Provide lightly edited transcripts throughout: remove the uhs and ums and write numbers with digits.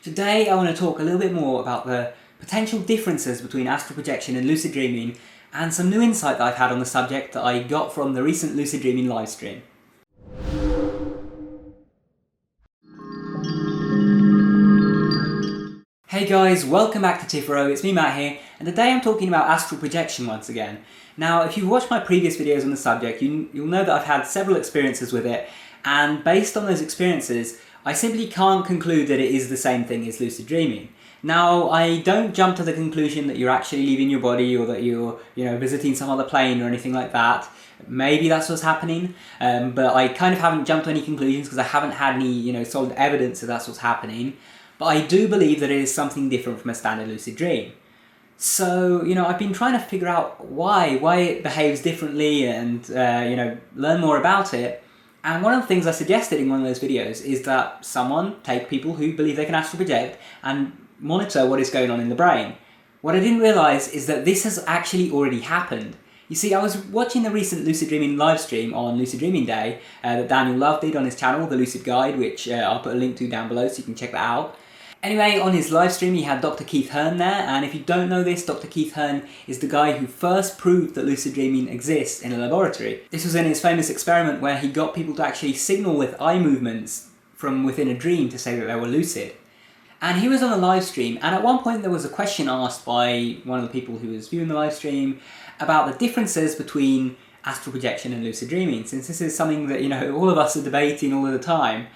Today I want to talk a little bit more about the potential differences between astral projection and lucid dreaming, and some new insight that I've had on the subject that I got from the recent lucid dreaming livestream. Hey guys, welcome back to Tipharot, it's me Matt here, and today I'm talking about astral projection once again. Now, if you've watched my previous videos on the subject, you'll know that I've had several experiences with it, and based on those experiences, I simply can't conclude that it is the same thing as lucid dreaming. Now, I don't jump to the conclusion that you're actually leaving your body or that you're, visiting some other plane or anything like that. Maybe that's what's happening, but I kind of haven't jumped to any conclusions because I haven't had any, solid evidence that that's what's happening. But I do believe that it is something different from a standard lucid dream. So, I've been trying to figure out why it behaves differently and, learn more about it. And one of the things I suggested in one of those videos is that someone take people who believe they can astral project and monitor what is going on in the brain. What I didn't realise is that this has actually already happened. You see, I was watching the recent Lucid Dreaming livestream on Lucid Dreaming Day that Daniel Love did on his channel, TheLucidGuide, which I'll put a link to down below so you can check that out. Anyway, on his live stream he had Dr. Keith Hearn there, and if you don't know this, Dr. Keith Hearn is the guy who first proved that lucid dreaming exists in a laboratory. This was in his famous experiment where he got people to actually signal with eye movements from within a dream to say that they were lucid. And he was on a live stream, and at one point there was a question asked by one of the people who was viewing the live stream about the differences between astral projection and lucid dreaming, since this is something that all of us are debating all of the time.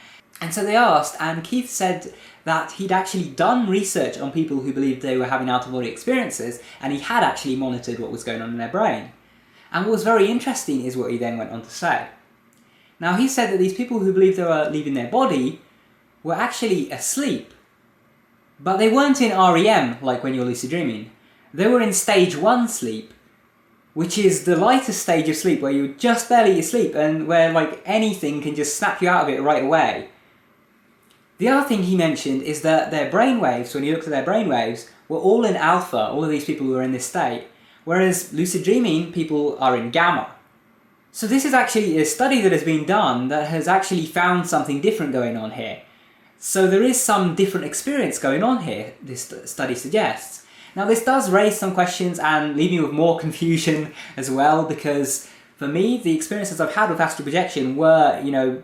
And so they asked, and Keith said that he'd actually done research on people who believed they were having out-of-body experiences, and he had actually monitored what was going on in their brain. And what was very interesting is what he then went on to say. Now, he said that these people who believed they were leaving their body were actually asleep, but they weren't in REM like when you're lucid dreaming. They were in stage 1 sleep, which is the lightest stage of sleep where you're just barely asleep and where anything can just snap you out of it right away. The other thing he mentioned is that their brainwaves, when you looked at their brainwaves, were all in alpha, all of these people who were in this state, whereas lucid dreaming people are in gamma. So this is actually a study that has been done that has actually found something different going on here. So there is some different experience going on here, this study suggests. Now this does raise some questions and leave me with more confusion as well, because for me, the experiences I've had with astral projection were,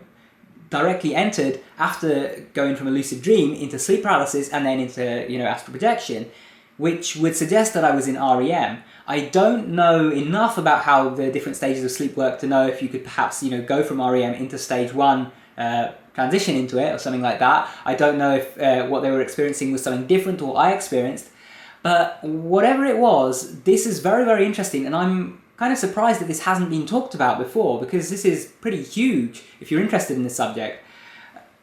directly entered after going from a lucid dream into sleep paralysis and then into, astral projection, which would suggest that I was in REM. I don't know enough about how the different stages of sleep work to know if you could perhaps, go from REM into stage 1, transition into it or something like that. I don't know if what they were experiencing was something different to what I experienced, but whatever it was, this is very, very interesting, and I'm kind of surprised that this hasn't been talked about before, because this is pretty huge if you're interested in this subject.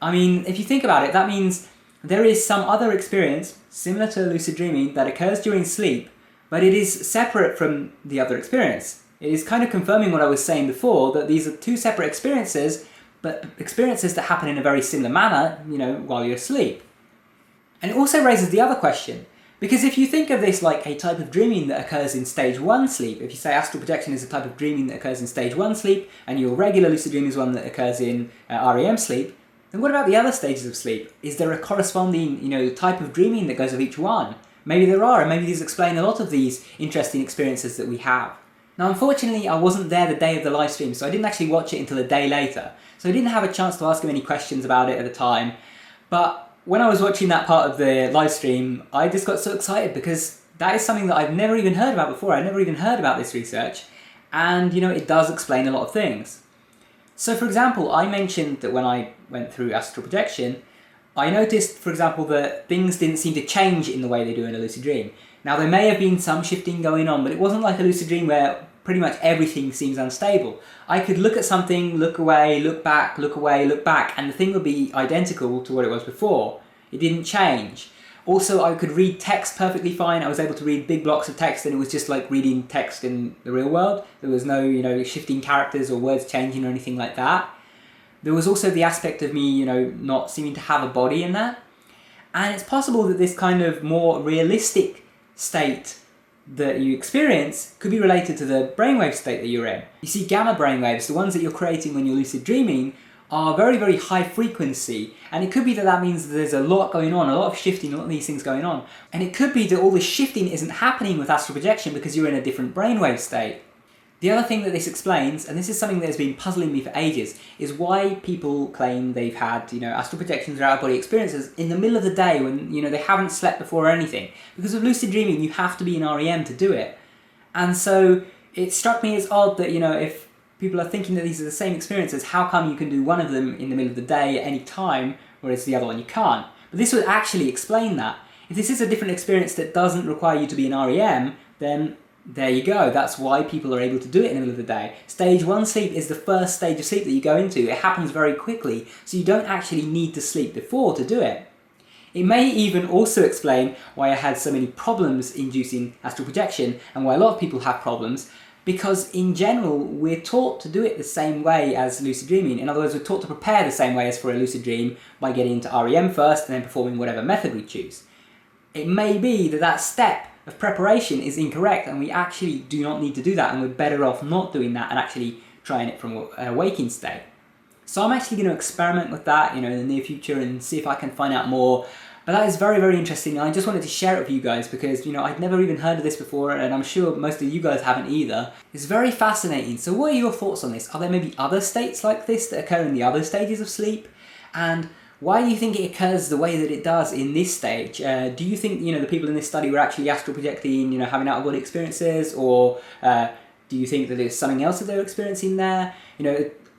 I mean, if you think about it, that means there is some other experience similar to lucid dreaming that occurs during sleep, but it is separate from the other experience. It is kind of confirming what I was saying before, that these are two separate experiences, but experiences that happen in a very similar manner, while you're asleep. And it also raises the other question, because if you think of this like a type of dreaming that occurs in stage 1 sleep, if you say astral projection is a type of dreaming that occurs in stage 1 sleep, and your regular lucid dream is one that occurs in REM sleep, then what about the other stages of sleep? Is there a corresponding, type of dreaming that goes with each one? Maybe there are, and maybe these explain a lot of these interesting experiences that we have. Now, unfortunately, I wasn't there the day of the live stream, so I didn't actually watch it until a day later. So I didn't have a chance to ask him any questions about it at the time, but when I was watching that part of the live stream, I just got so excited because that is something that I've never even heard about before. I never even heard about this research, and it does explain a lot of things. So for example, I mentioned that when I went through astral projection, I noticed, for example, that things didn't seem to change in the way they do in a lucid dream. Now there may have been some shifting going on, but it wasn't like a lucid dream where pretty much everything seems unstable. I could look at something, look away, look back, look away, look back, and the thing would be identical to what it was before. It didn't change. Also, I could read text perfectly fine. I was able to read big blocks of text, and it was just like reading text in the real world. There was no, shifting characters or words changing or anything like that. There was also the aspect of me, not seeming to have a body in that. And it's possible that this kind of more realistic state that you experience could be related to the brainwave state that you're in. You see, gamma brainwaves, the ones that you're creating when you're lucid dreaming, are very, very high frequency, and it could be that that means that there's a lot going on, a lot of shifting, a lot of these things going on. And it could be that all this shifting isn't happening with astral projection because you're in a different brainwave state. The other thing that this explains, and this is something that has been puzzling me for ages, is why people claim they've had, astral projections or out-of-body experiences in the middle of the day when, they haven't slept before or anything. Because with lucid dreaming, you have to be in REM to do it. And so it struck me as odd that, if people are thinking that these are the same experiences, how come you can do one of them in the middle of the day at any time, whereas the other one you can't? But this would actually explain that. If this is a different experience that doesn't require you to be in REM, then there you go. That's why people are able to do it in the middle of the day. Stage 1 sleep is the first stage of sleep that you go into. It happens very quickly, so you don't actually need to sleep before to do it. It may even also explain why I had so many problems inducing astral projection, and why a lot of people have problems, because in general, we're taught to do it the same way as lucid dreaming. In other words, we're taught to prepare the same way as for a lucid dream by getting into REM first and then performing whatever method we choose. It may be that that step of preparation is incorrect and we actually do not need to do that, and we're better off not doing that and actually trying it from a waking state. So I'm actually going to experiment with that, in the near future and see if I can find out more. But that is very, very interesting, and I just wanted to share it with you guys because, I'd never even heard of this before, and I'm sure most of you guys haven't either. It's very fascinating. So what are your thoughts on this? Are there maybe other states like this that occur in the other stages of sleep? And why do you think it occurs the way that it does in this stage? Do you think, the people in this study were actually astral projecting, having out-of-body experiences, or do you think that there's something else that they're experiencing there?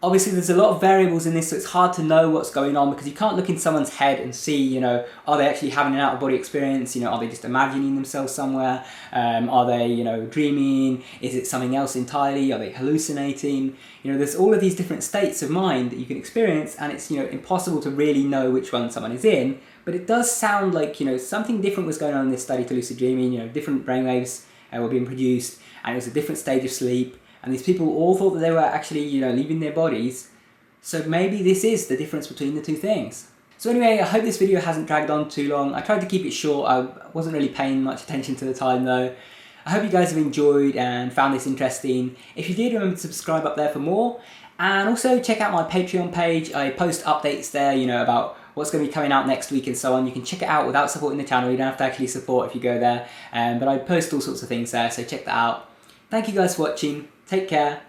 Obviously there's a lot of variables in this, so it's hard to know what's going on because you can't look in someone's head and see, are they actually having an out-of-body experience? Are they just imagining themselves somewhere? Are they, dreaming? Is it something else entirely? Are they hallucinating? There's all of these different states of mind that you can experience, and it's, impossible to really know which one someone is in. But it does sound like, something different was going on in this study to lucid dreaming. Different brainwaves were being produced, and it was a different stage of sleep. And these people all thought that they were actually, leaving their bodies. So maybe this is the difference between the two things. So anyway, I hope this video hasn't dragged on too long. I tried to keep it short. I wasn't really paying much attention to the time though. I hope you guys have enjoyed and found this interesting. If you did, remember to subscribe up there for more. And also check out my Patreon page. I post updates there, about what's going to be coming out next week and so on. You can check it out without supporting the channel. You don't have to actually support if you go there. But I post all sorts of things there, so check that out. Thank you guys for watching. Take care.